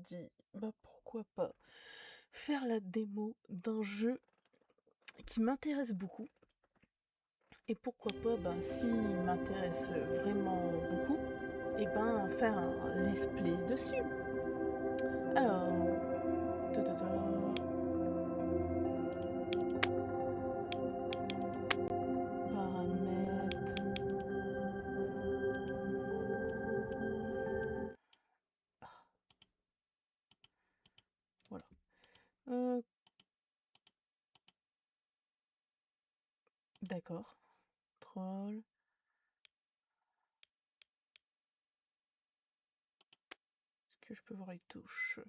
dit, bah pourquoi pas faire la démo d'un jeu qui m'intéresse beaucoup. Et pourquoi pas, ben, s'il m'intéresse vraiment beaucoup, et ben faire un let's play dessus. Alors, ta-ta-ta. Paramètres. Ah. Voilà. D'accord. Troll. Est-ce que je peux voir les touches?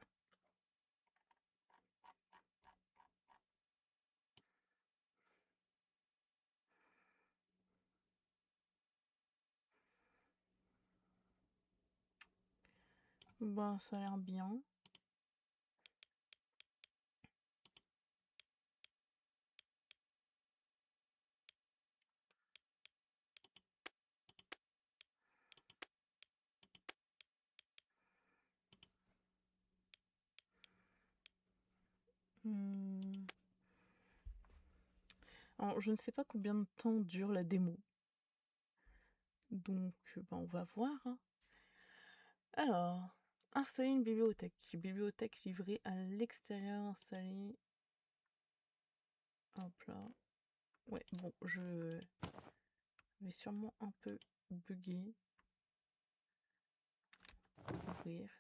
Ben, ça a l'air bien. Alors, je ne sais pas combien de temps dure la démo. Donc, ben, on va voir, hein. Alors, installer une bibliothèque. Bibliothèque livrée à l'extérieur, installée. Hop là. Ouais, bon, je vais sûrement un peu bugger. Ouvrir.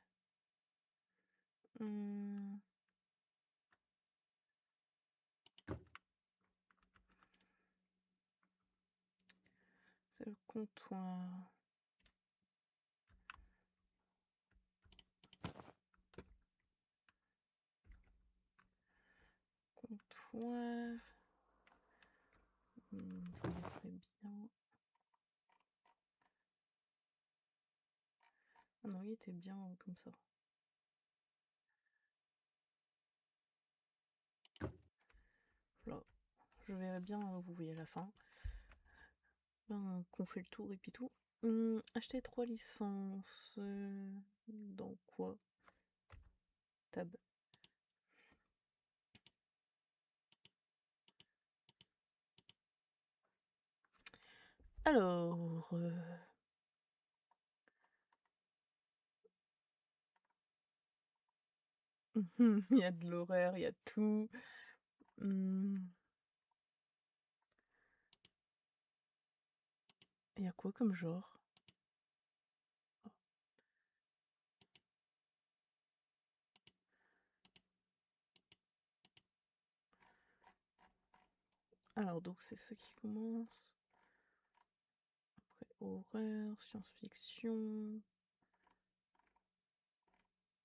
C'est le comptoir. Comptoir. Je mettrai bien. Ah non, il était bien comme ça. Là, je verrai bien, vous voyez à la fin. Ben, qu'on fait le tour et puis tout. Acheter 3 licences. Dans quoi? Tab. Alors. Il y a de l'horreur, il y a tout. Il y a quoi comme genre? Alors, donc c'est ça qui commence. Après, horreur, science-fiction.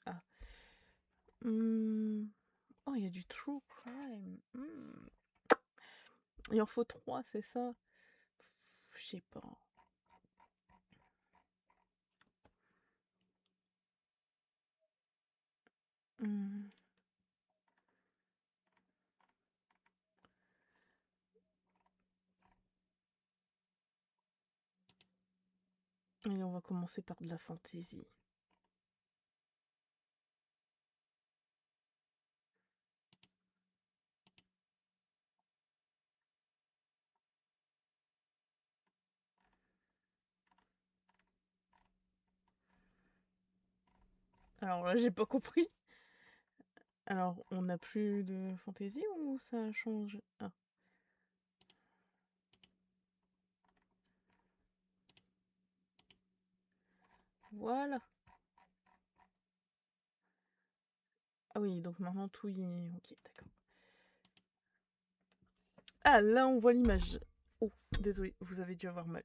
Ah. Oh, il y a du true crime. Il en faut 3, c'est ça? Je sais pas. Et on va commencer par de la fantaisie. Alors là, j'ai pas compris. Alors, on n'a plus de fantaisie ou ça change? Ah. Voilà. Ah oui, donc maintenant tout y est... Ok, d'accord. Ah, là, on voit l'image. Oh, désolé, vous avez dû avoir mal.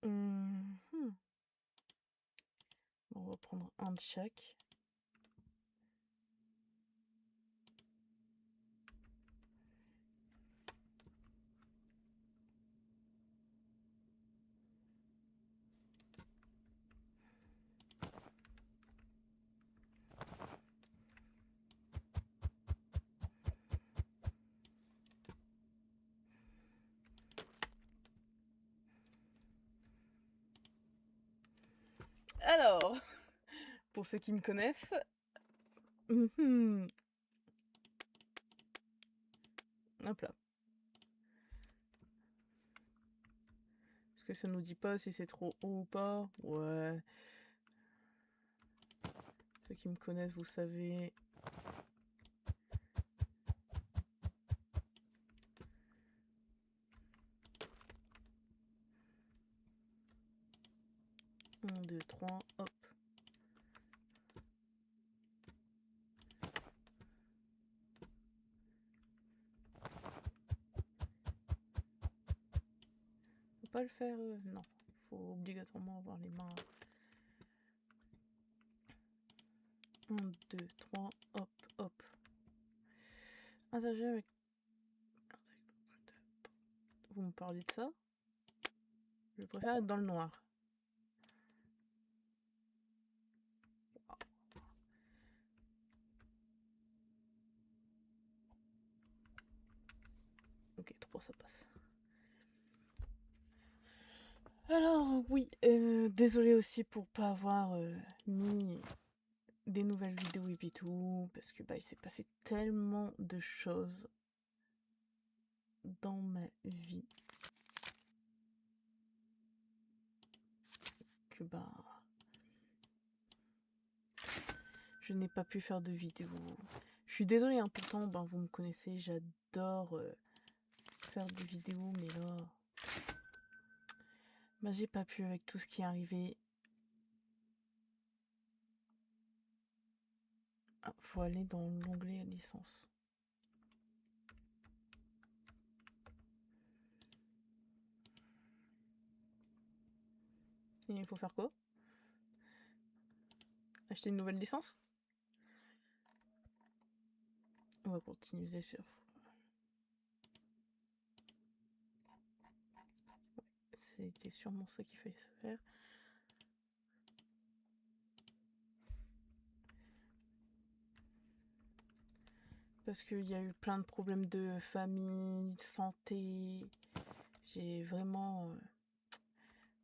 Bon, on va prendre un de chaque. Alors, pour ceux qui me connaissent. Mhm. Hop là. Est-ce que ça nous dit pas si c'est trop haut ou pas? Ouais. Ceux qui me connaissent, vous savez. Un, deux, trois, hop. Faut pas le faire, non. Faut obligatoirement avoir les mains. 1, 2, 3, hop, hop. Interagir avec... Vous me parlez de ça? Je préfère être dans le noir. Ok, 3 ça passe. Alors oui, désolé aussi pour pas avoir mis des nouvelles vidéos et puis tout, parce que bah il s'est passé tellement de choses dans ma vie que bah je n'ai pas pu faire de vidéo. Je suis désolée, hein, pourtant ben, vous me connaissez, j'adore faire des vidéos, mais là bah j'ai pas pu avec tout ce qui est arrivé. Ah, faut aller dans l'onglet licence. Et il faut faire quoi? Acheter une nouvelle licence? On va continuer sur... C'était sûrement ça qu'il fallait faire. Parce qu'il y a eu plein de problèmes de famille, santé. J'ai vraiment...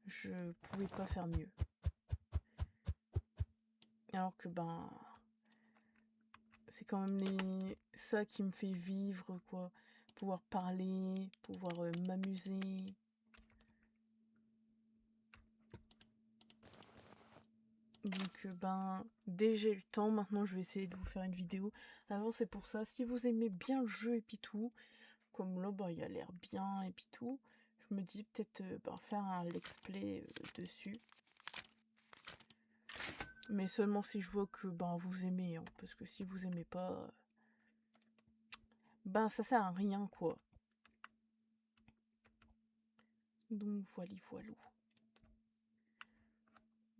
je pouvais pas faire mieux. Alors que ben... c'est quand même ça qui me fait vivre, quoi. Pouvoir parler, pouvoir m'amuser. Donc ben, dès que j'ai le temps, maintenant je vais essayer de vous faire une vidéo. Avant c'est pour ça, si vous aimez bien le jeu et puis tout, comme là ben, il a l'air bien et puis tout, je me dis peut-être ben, faire un let's play dessus. Mais seulement si je vois que ben, vous aimez, hein, parce que si vous aimez pas, ben ça sert à rien quoi. Donc voilà, voilà.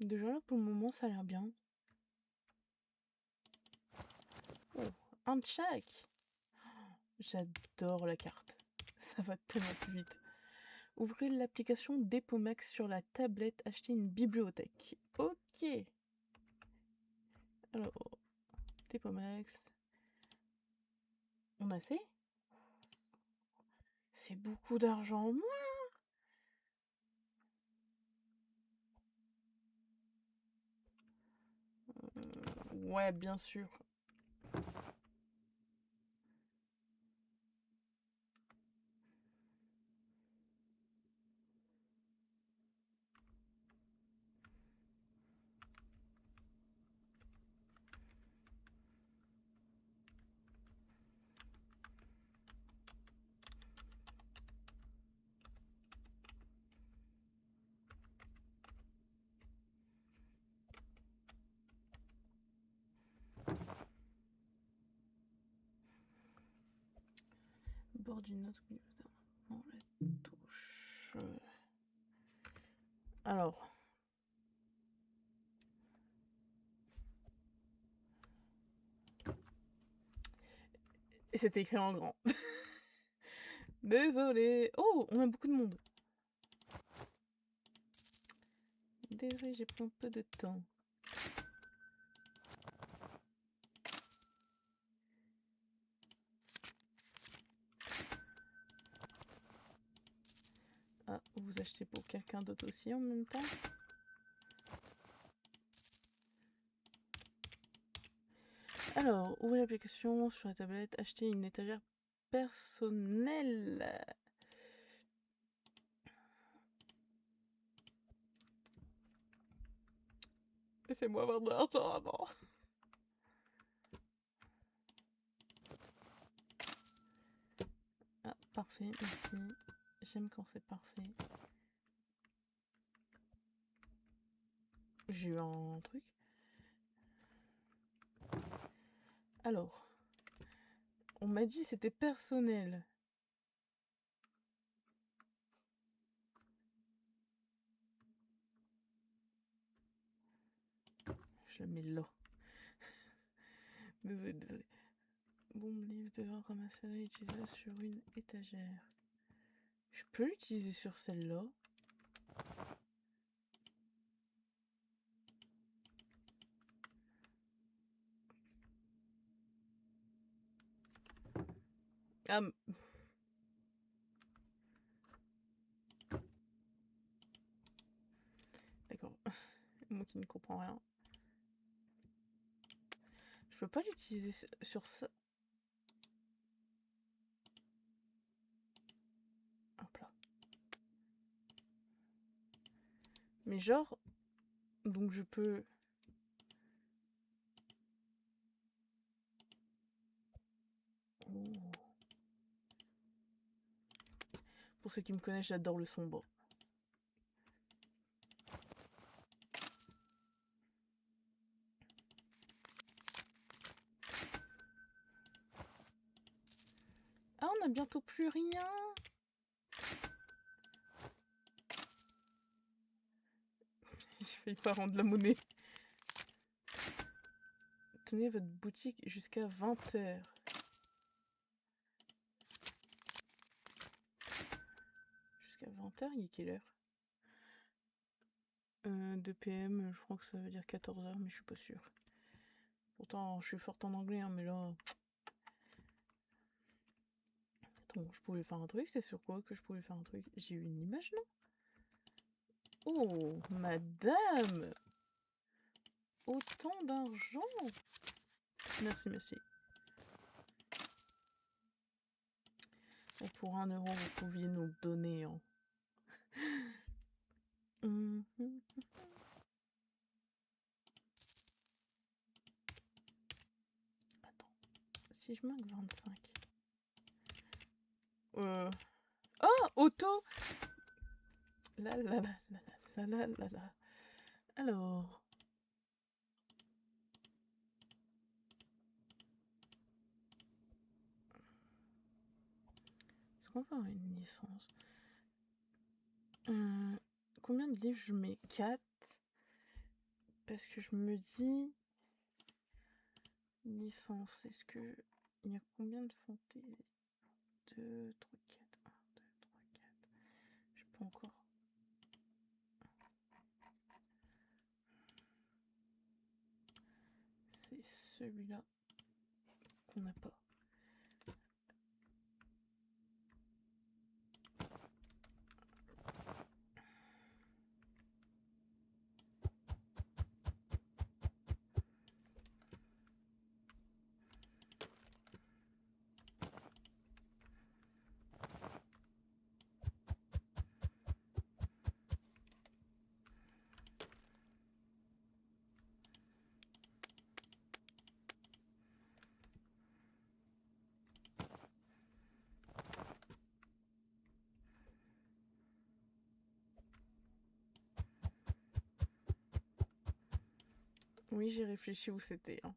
Déjà là pour le moment ça a l'air bien. Oh, un check. J'adore la carte. Ça va tellement plus vite. Ouvrez l'application Depomax sur la tablette, acheter une bibliothèque. Ok. Alors, Depomax. On a assez? C'est beaucoup d'argent en moins. Ouais, bien sûr. Bord d'une autre bibliothèque. Non, la touche. Alors. Et c'était écrit en grand. Désolé. Oh, on a beaucoup de monde. Désolé, j'ai pris un peu de temps. Ah, vous achetez pour quelqu'un d'autre aussi en même temps? Alors, ouvrez l'application sur la tablette, achetez une étagère personnelle. Laissez-moi avoir de l'argent avant. Ah, parfait, merci. J'aime quand c'est parfait. J'ai eu un truc. Alors, on m'a dit c'était personnel. Je le mets là. Désolé. Bon, livre devant ramasser là, utiliser sur une étagère. Je peux l'utiliser sur celle-là. Ah, d'accord. Moi qui ne comprends rien. Je peux pas l'utiliser sur ça. Hop là. Mais genre, donc je peux... Oh. Pour ceux qui me connaissent, j'adore le son bas. Ah, on a bientôt plus rien. J'ai failli pas rendre la monnaie. Tenez votre boutique jusqu'à 20h. Jusqu'à 20h, il est quelle heure 2 PM, je crois que ça veut dire 14h, mais je suis pas sûre. Pourtant, je suis forte en anglais, hein, mais là... Attends, je pouvais faire un truc, c'est sur quoi que je pouvais faire un truc? J'ai eu une image, non? Oh, madame! Autant d'argent! Merci, merci. Et pour 1 euro, vous pouviez nous le donner, hein. Attends, si je marque 25... Oh, auto! La la la la la la la la. Alors... Est-ce qu'on va avoir une licence? Combien de livres je mets? 4. Parce que je me dis... Licence, est-ce que... Il y a combien de fantaisie? 2, 3, 4. 1, 2, 3, 4. Je peux encore... C'est celui-là qu'on n'a pas. Oui, j'ai réfléchi où c'était, hein.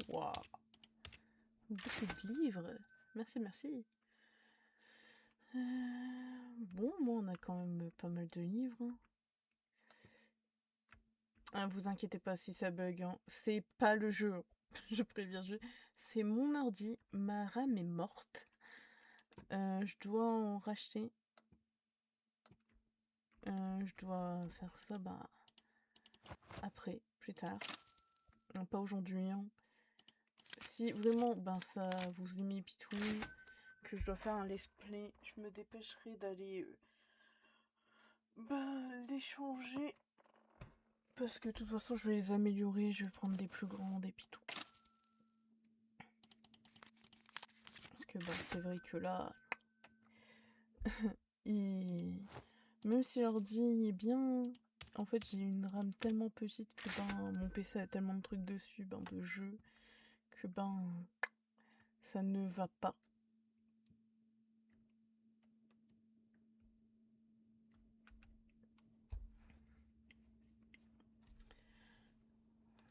Waouh, beaucoup de livres. Merci, merci. Bon, moi, on a quand même pas mal de livres, hein. Ah, vous inquiétez pas si ça bug, hein. C'est pas le jeu. Je préviens, c'est mon ordi. Ma RAM est morte. Je dois en racheter. Je dois faire ça après, plus tard. Pas aujourd'hui, hein. Si vraiment ça vous est mis pitouille, que je dois faire un let's play, je me dépêcherai d'aller les changer. Parce que de toute façon, je vais les améliorer, je vais prendre des plus grands, des pitous. Parce que c'est vrai que là, même si l'ordi est bien, en fait j'ai une RAM tellement petite que mon PC a tellement de trucs dessus, de jeux, que ça ne va pas.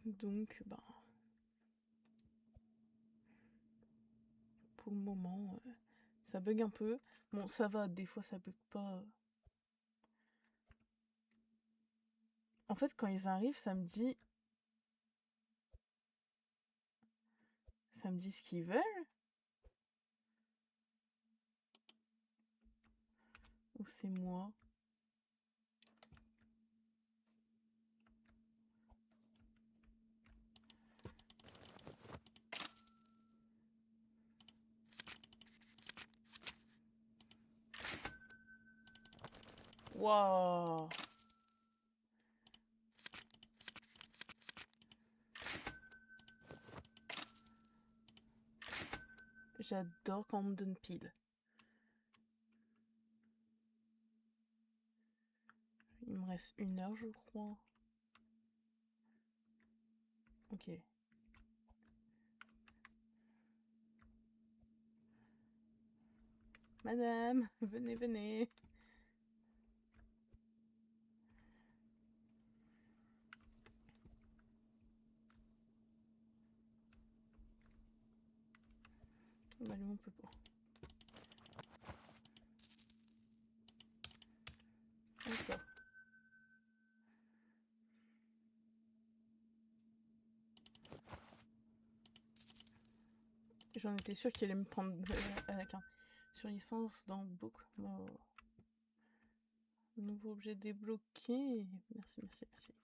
Donc pour le moment ça bug un peu. Bon, ça va, des fois ça bug pas. En fait quand ils arrivent, ça me dit ce qu'ils veulent. Ou c'est moi? Waouh! J'adore quand on me donne pile. Il me reste 1 heure, je crois. Ok. Madame, venez, venez. Lui, on peut pas. D'accord. J'en étais sûre qu'il allait me prendre avec un sur licence dans Book. Oh. Nouveau objet débloqué. Merci, merci, merci.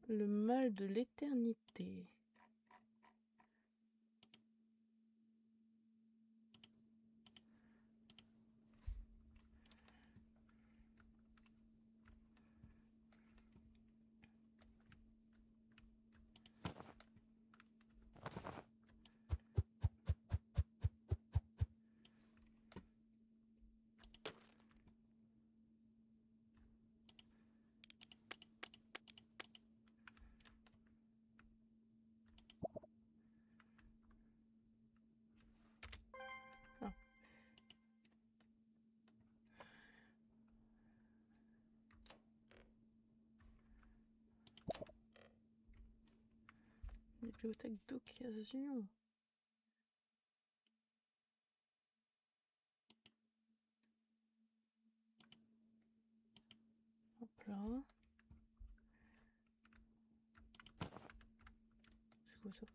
Le mal de l'éternité. Ah. Bibliothèque d'occasion. Hop là. C'est quoi ça?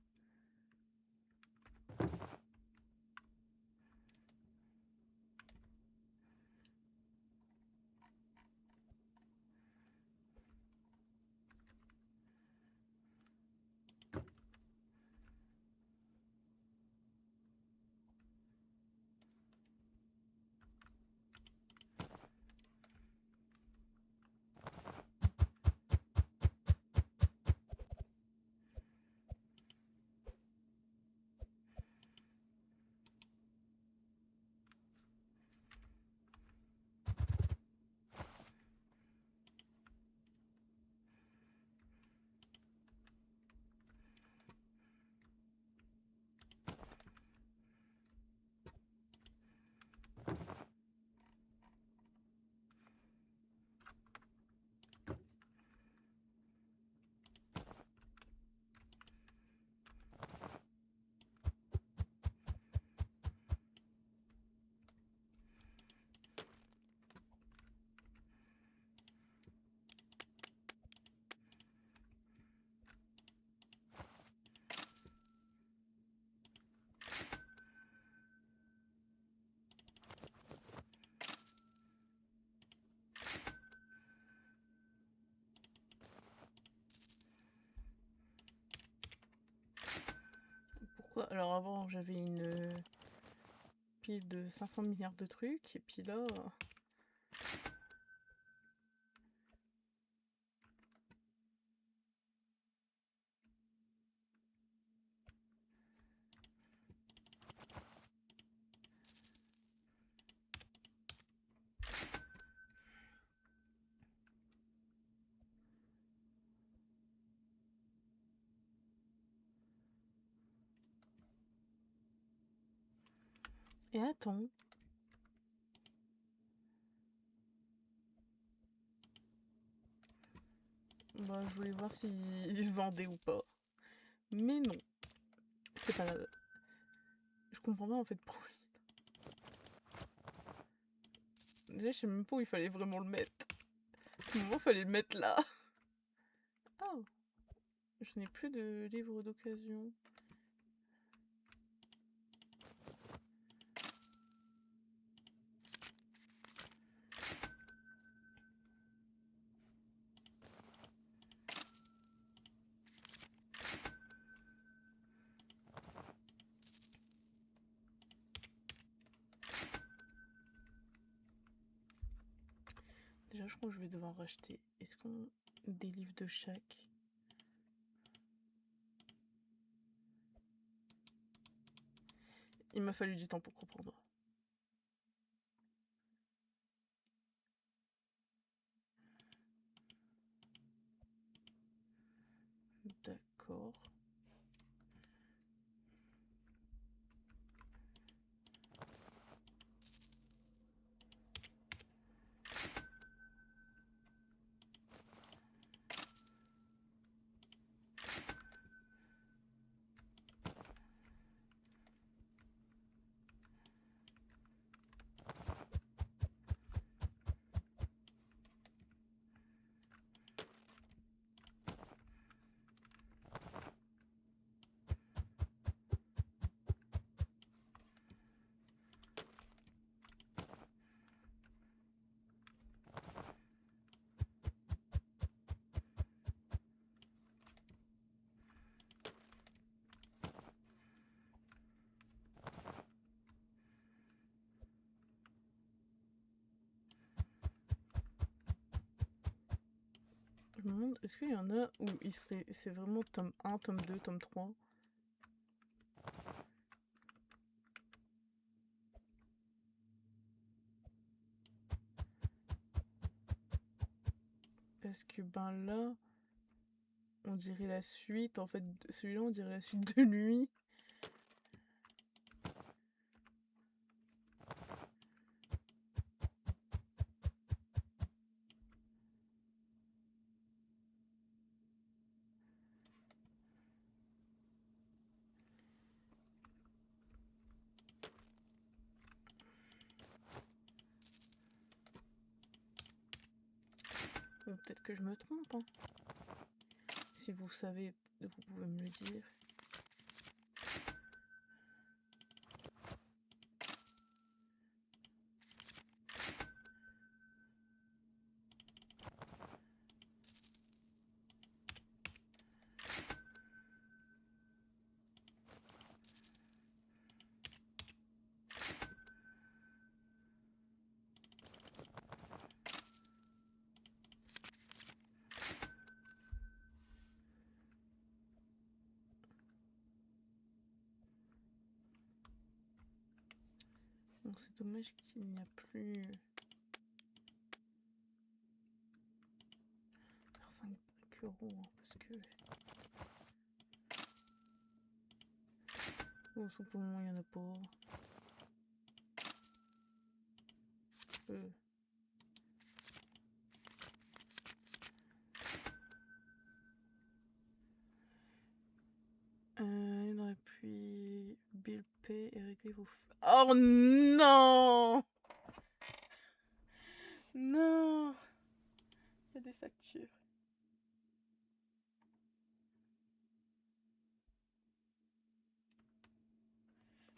ça. Alors avant, j'avais une pile de 500 milliards de trucs, et puis là... Et attends. Bah, je voulais voir s'ils se vendaient ou pas. Mais non. C'est pas... Je comprends pas en fait pourquoi. Déjà, je sais même pas où il fallait vraiment le mettre. À un moment, il fallait le mettre là. Oh. Je n'ai plus de livres d'occasion. Déjà, je crois que je vais devoir racheter. Est-ce qu'on... des livres de chaque? Il m'a fallu du temps pour comprendre. D'accord. Je me demande, est-ce qu'il y en a où c'est vraiment tome 1, tome 2, tome 3? Parce que ben là, on dirait la suite. En fait, celui-là, on dirait la suite de lui. Ou peut-être que je me trompe, hein. Si vous savez, vous pouvez me le dire. Donc c'est dommage qu'il n'y a plus... Faire 5 euros, hein, parce que... Bon, sauf pour le moment, il n'y en a pas. Il aurait pu... Bill Pay et régler vos... Oh non! Non! Il y a des factures.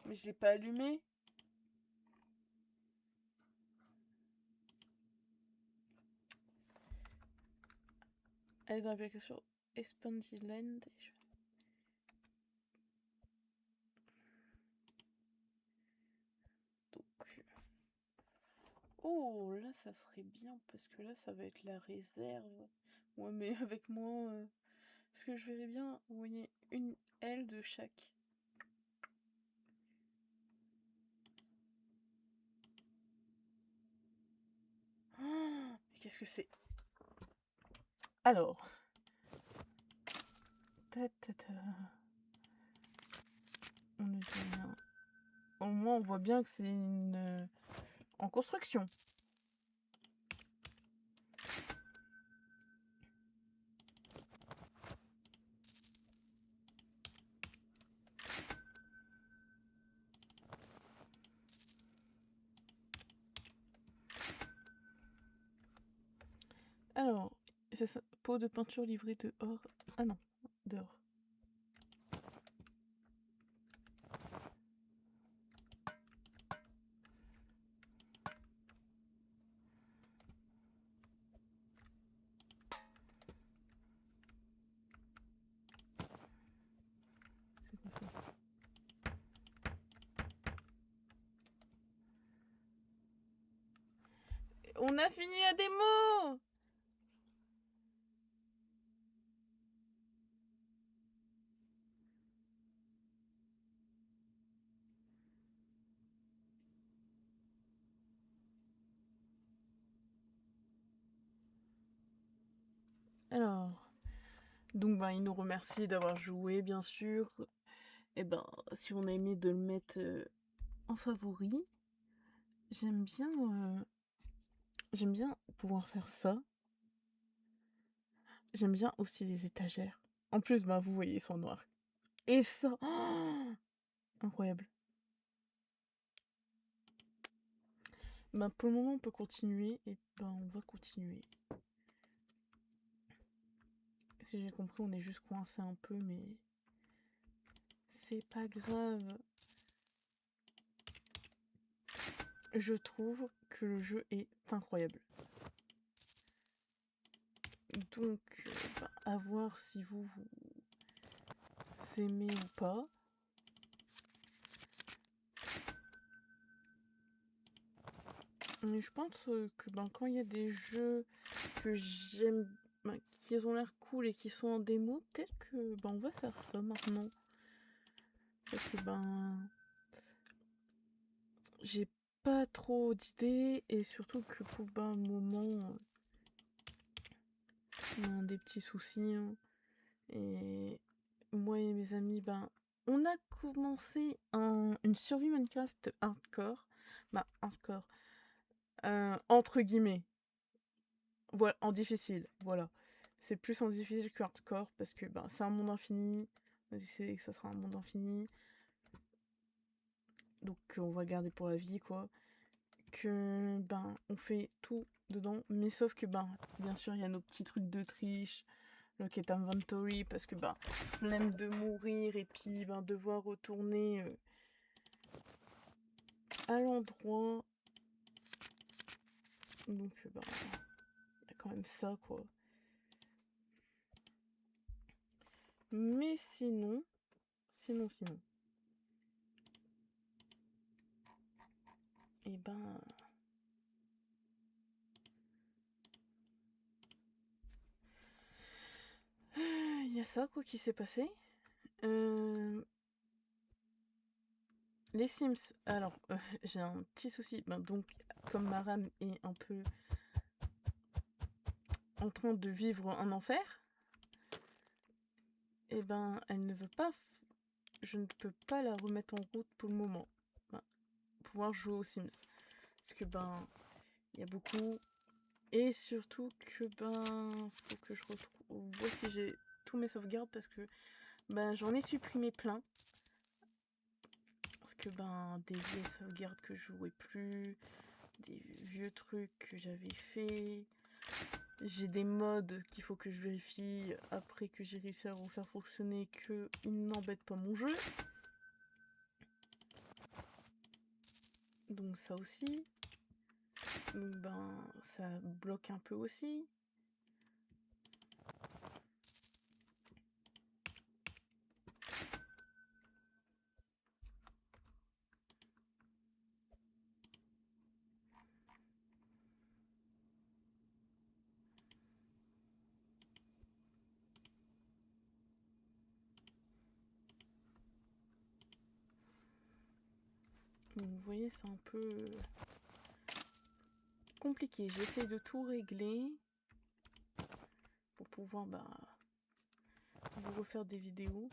Mais je l'ai pas allumé. Allez dans l'application Expandiland. Oh, là, ça serait bien, parce que là, ça va être la réserve. Ouais, mais avec moi, parce que je verrais bien, vous voyez, une aile de chaque. Oh, mais qu'est-ce que c'est? Alors. On ne dit rien. Au moins, on voit bien que c'est une... en construction. Alors, c'est ça. Pot de peinture livrée dehors. Ah non, dehors. C'est quoi ça? On a fini la démo! Alors, donc ben, il nous remercie d'avoir joué, bien sûr. Et ben, si on a aimé de le mettre en favori, j'aime bien pouvoir faire ça. J'aime bien aussi les étagères. En plus, ben, vous voyez, ils sont noirs. Et ça, oh, incroyable. Ben, pour le moment, on peut continuer. Et ben, on va continuer. Si j'ai compris, on est juste coincé un peu, mais c'est pas grave. Je trouve que le jeu est incroyable. Donc, à voir si vous aimez ou pas. Mais je pense que quand il y a des jeux que j'aime, qui ont l'air cool et qui sont en démo, peut-être que on va faire ça maintenant. Parce que j'ai pas trop d'idées et surtout que pour un moment, on a des petits soucis. Hein. Et moi et mes amis, on a commencé une survie Minecraft hardcore. Hardcore. Entre guillemets. Voilà, en difficile, voilà. C'est plus en difficile que hardcore parce que c'est un monde infini. On a décidé que ça sera un monde infini. Donc on va le garder pour la vie, quoi. Que on fait tout dedans. Mais sauf que bien sûr, il y a nos petits trucs de triche. Locket Inventory, parce que flemme de mourir et puis devoir retourner à l'endroit. Donc il y a quand même ça, quoi. Mais sinon. Et il y a ça, quoi, qui s'est passé. Les Sims, alors j'ai un petit souci. Donc, comme ma RAM est un peu en train de vivre un enfer, et elle ne veut pas. Je ne peux pas la remettre en route pour le moment. Pouvoir jouer aux Sims. Parce que il y a beaucoup. Et surtout que faut que je retrouve. Voir si j'ai tous mes sauvegardes parce que j'en ai supprimé plein. Parce que des vieilles sauvegardes que je jouais plus, des vieux trucs que j'avais fait. J'ai des mods qu'il faut que je vérifie après que j'ai réussi à refaire fonctionner qu'ils n'embêtent pas mon jeu. Donc ça aussi. Donc ça bloque un peu aussi. voyez, c'est un peu compliqué. J'essaie de tout régler pour pouvoir vous refaire des vidéos.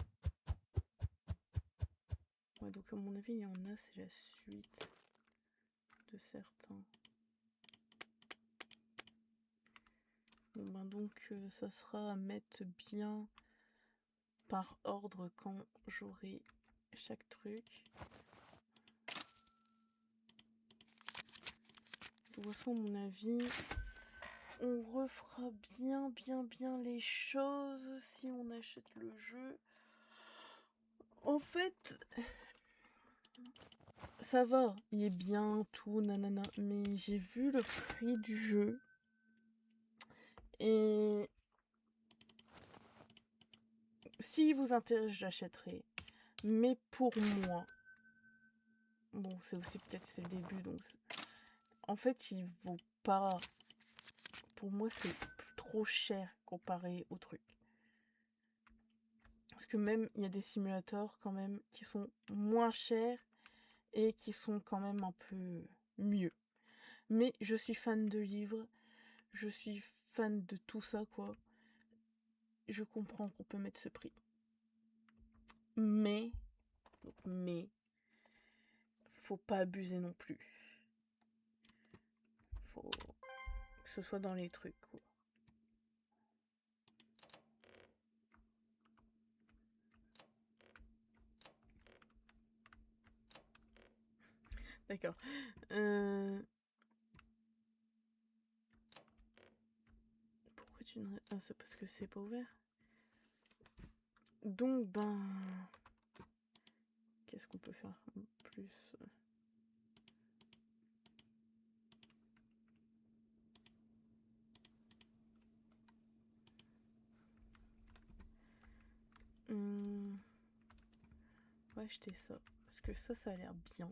Ouais, donc à mon avis, il y en a, c'est la suite de certains. Bon, donc ça sera à mettre bien par ordre quand j'aurai chaque truc. De toute façon, à mon avis, on refera bien les choses si on achète le jeu. En fait, ça va, il est bien, tout, nanana, mais j'ai vu le prix du jeu et s'il vous intéresse, j'achèterai. Mais pour moi, bon, c'est aussi peut-être c'est le début, donc en fait, il vaut pas. Pour moi, c'est trop cher comparé au truc. Parce que même, il y a des simulateurs quand même qui sont moins chers et qui sont quand même un peu mieux. Mais je suis fan de livres, je suis fan de tout ça, quoi. Je comprends qu'on peut mettre ce prix. Mais, faut pas abuser non plus. Faut que ce soit dans les trucs, quoi. D'accord. Pourquoi tu ne... Ah, c'est parce que c'est pas ouvert. Donc, qu'est-ce qu'on peut faire plus? On va acheter ça. Parce que ça a l'air bien.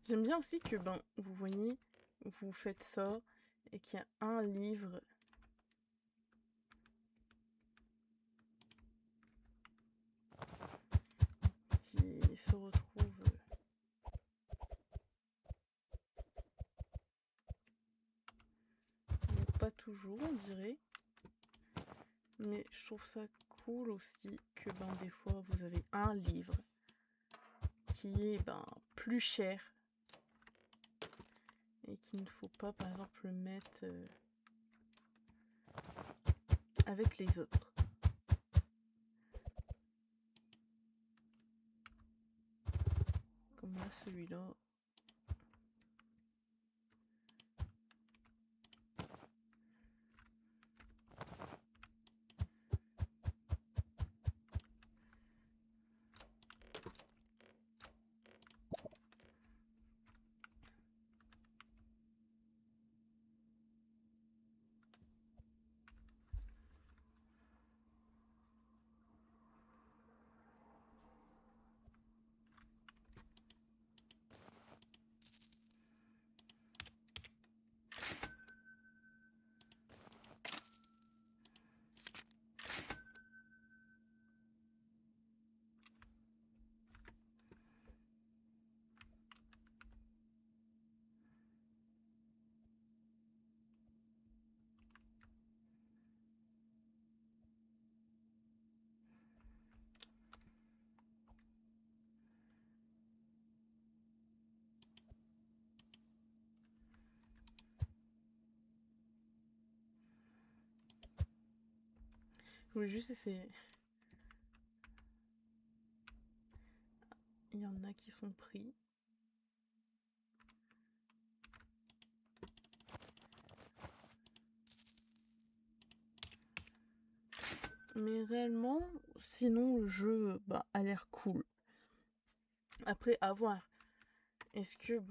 J'aime bien aussi que, vous voyez, vous faites ça et qu'il y a un livre qui se retrouve. Pas toujours, on dirait. Mais je trouve ça cool aussi que, des fois, vous avez un livre qui est, plus cher. Et qu'il ne faut pas, par exemple, le mettre avec les autres. Comme là, celui-là. Je voulais juste essayer. Il y en a qui sont pris. Mais réellement, sinon le jeu a l'air cool. Après, à voir. Est-ce que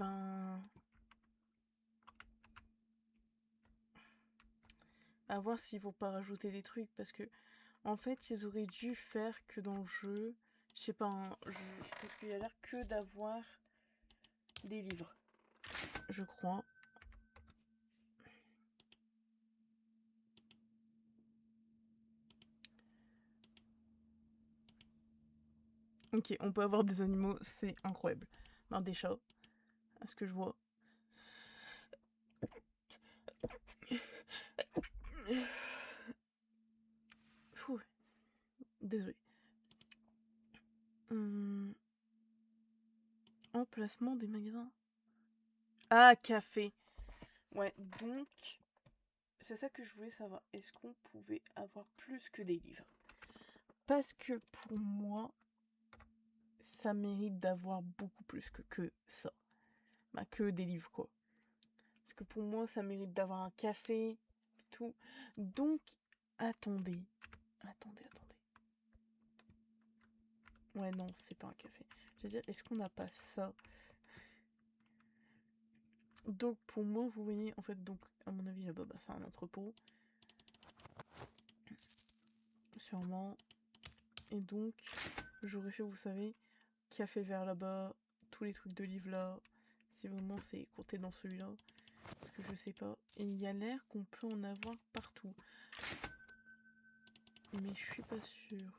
à voir s'ils vont pas rajouter des trucs, parce que en fait ils auraient dû faire que dans le jeu, je sais pas, hein, parce qu'il y a l'air que d'avoir des livres, je crois. Ok, on peut avoir des animaux, c'est incroyable. Ben, des chats, à ce que je vois. Fou, désolé. Emplacement des magasins. Ah, café. Ouais, donc, c'est ça que je voulais savoir. Est-ce qu'on pouvait avoir plus que des livres? Parce que pour moi, ça mérite d'avoir beaucoup plus que ça. Bah, que des livres, quoi. Parce que pour moi, ça mérite d'avoir un café, tout. Donc, attendez. Attendez. Ouais, non, c'est pas un café. Je veux dire, est-ce qu'on n'a pas ça? Donc, pour moi, vous voyez, en fait, donc, à mon avis, là-bas, c'est un entrepôt. Sûrement. Et donc, j'aurais fait, vous savez, café vert là-bas, tous les trucs de livres là. Si vraiment c'est compté dans celui-là. Parce que je sais pas. Et il y a l'air qu'on peut en avoir partout. Mais je suis pas sûre.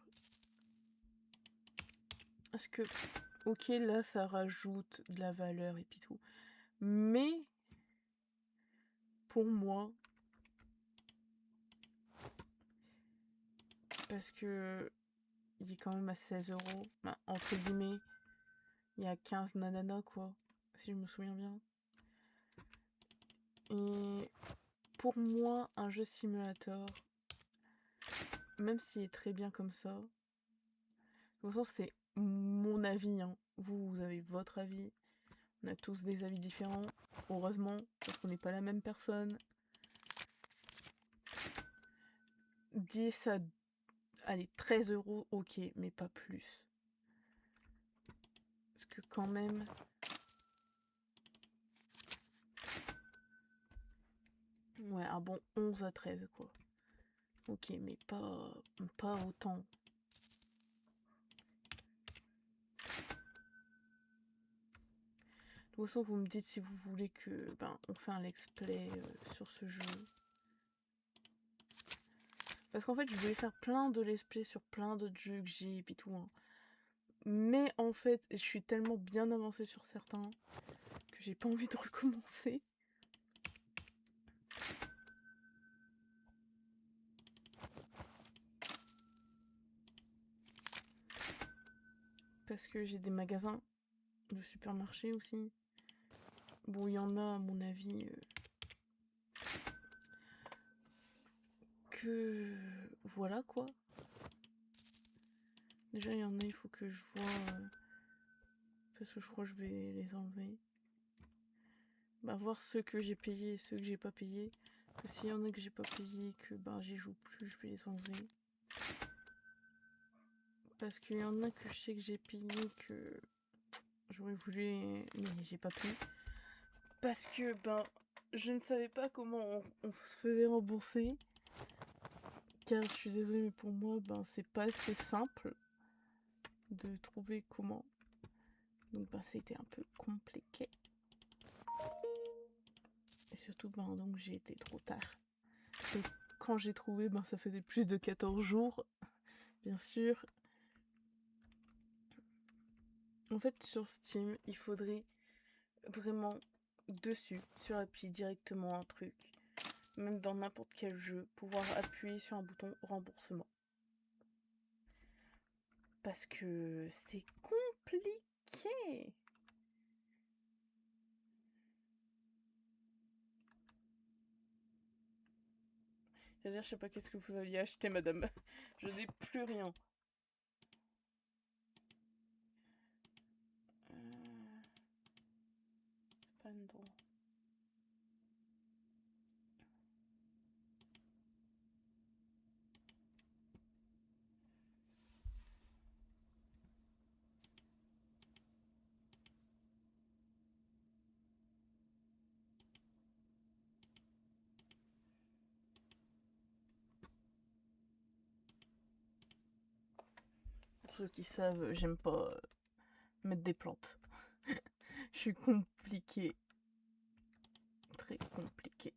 Parce que, ok, là, ça rajoute de la valeur et puis tout. Mais, pour moi, parce que il est quand même à 16 €, bah, entre guillemets, il y a 15 nananas, quoi, si je me souviens bien. Et pour moi, un jeu simulator, même s'il est très bien comme ça, de toute façon, c'est mon avis, hein. Vous avez votre avis. On a tous des avis différents, heureusement, parce qu'on n'est pas la même personne. 10 à... Allez, 13 €, ok, mais pas plus. Parce que quand même... Ouais, un bon 11 à 13, quoi. Ok, mais pas autant. De toute façon, vous me dites si vous voulez que on fait un let's play sur ce jeu. Parce qu'en fait, je voulais faire plein de let's play sur plein d'autres jeux que j'ai et puis tout, hein. Mais en fait, je suis tellement bien avancée sur certains que j'ai pas envie de recommencer. Parce que j'ai des magasins de supermarché aussi. Bon, il y en a, à mon avis, que... Voilà, quoi. Déjà, il y en a, il faut que je vois... parce que je crois que je vais les enlever. Voir ceux que j'ai payés et ceux que j'ai pas payés. Que s'il y en a que j'ai pas payé, que j'y joue plus, je vais les enlever. Parce qu'il y en a que je sais que j'ai payé, que j'aurais voulu, mais j'ai pas pu. Parce que je ne savais pas comment on se faisait rembourser. Car je suis désolée, mais pour moi, c'est pas assez simple de trouver comment. Donc c'était un peu compliqué. Et surtout, donc j'ai été trop tard. Donc, quand j'ai trouvé, ça faisait plus de 14 jours, bien sûr. En fait, sur Steam, il faudrait vraiment dessus, sur l'appli, directement un truc, même dans n'importe quel jeu, pouvoir appuyer sur un bouton remboursement. Parce que c'est compliqué. C'est-à-dire, je sais pas qu'est-ce que vous aviez acheté, madame. Je n'ai plus rien. C'est pas une drôle. ceux qui savent, j'aime pas mettre des plantes. Je suis compliquée. Très compliquée.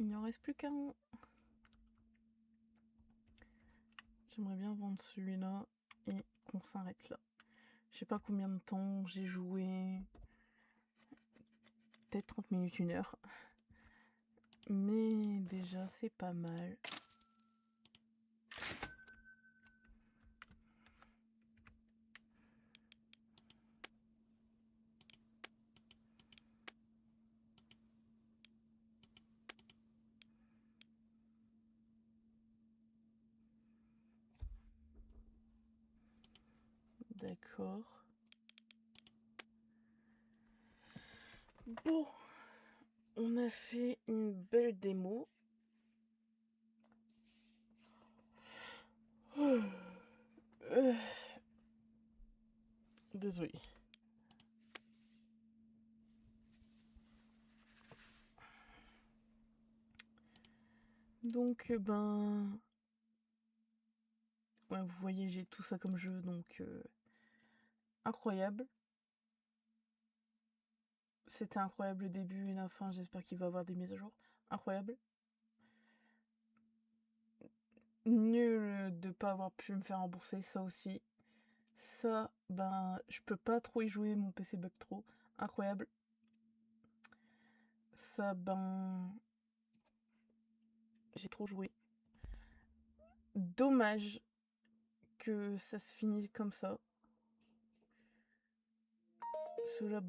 Il n'y en reste plus qu'un. J'aimerais bien vendre celui-là et qu'on s'arrête là. Je sais pas combien de temps j'ai joué. Peut-être 30 minutes, 1 heure. Mais déjà, c'est pas mal. D'accord. Bon, on a fait une belle démo. Désolé. Donc, ouais, vous voyez, j'ai tout ça comme jeu, donc incroyable. C'était incroyable le début et la fin, j'espère qu'il va y avoir des mises à jour. Incroyable. Nul de pas avoir pu me faire rembourser, ça aussi. Ça, je peux pas trop y jouer, mon PC bug trop. Incroyable. Ça, j'ai trop joué. Dommage que ça se finisse comme ça. Cela,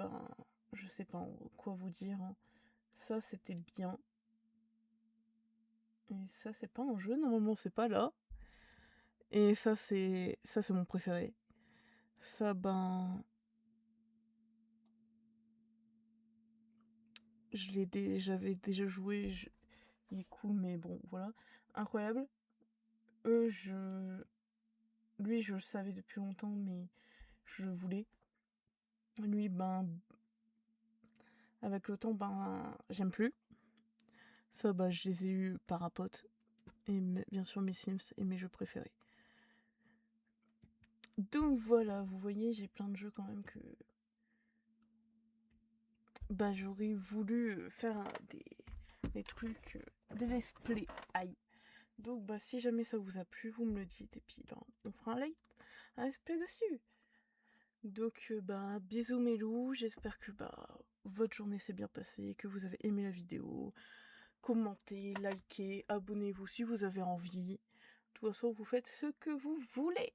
je sais pas quoi vous dire, hein. Ça, c'était bien. Et ça, c'est pas un jeu, normalement, c'est pas là. Et ça, c'est mon préféré. Ça, j'avais déjà joué. Il est cool, mais bon, voilà. Incroyable. Lui, je le savais depuis longtemps, mais je le voulais. Lui, avec le temps, j'aime plus. Ça, je les ai eus par un pote. Et bien sûr, mes Sims et mes jeux préférés. Donc voilà, vous voyez, j'ai plein de jeux quand même que... j'aurais voulu faire des trucs, des let's play. Aïe. Donc si jamais ça vous a plu, vous me le dites. Et puis on fera un let's play dessus. Donc bisous mes loups. J'espère que votre journée s'est bien passée, que vous avez aimé la vidéo. Commentez, likez, abonnez-vous si vous avez envie. De toute façon, vous faites ce que vous voulez.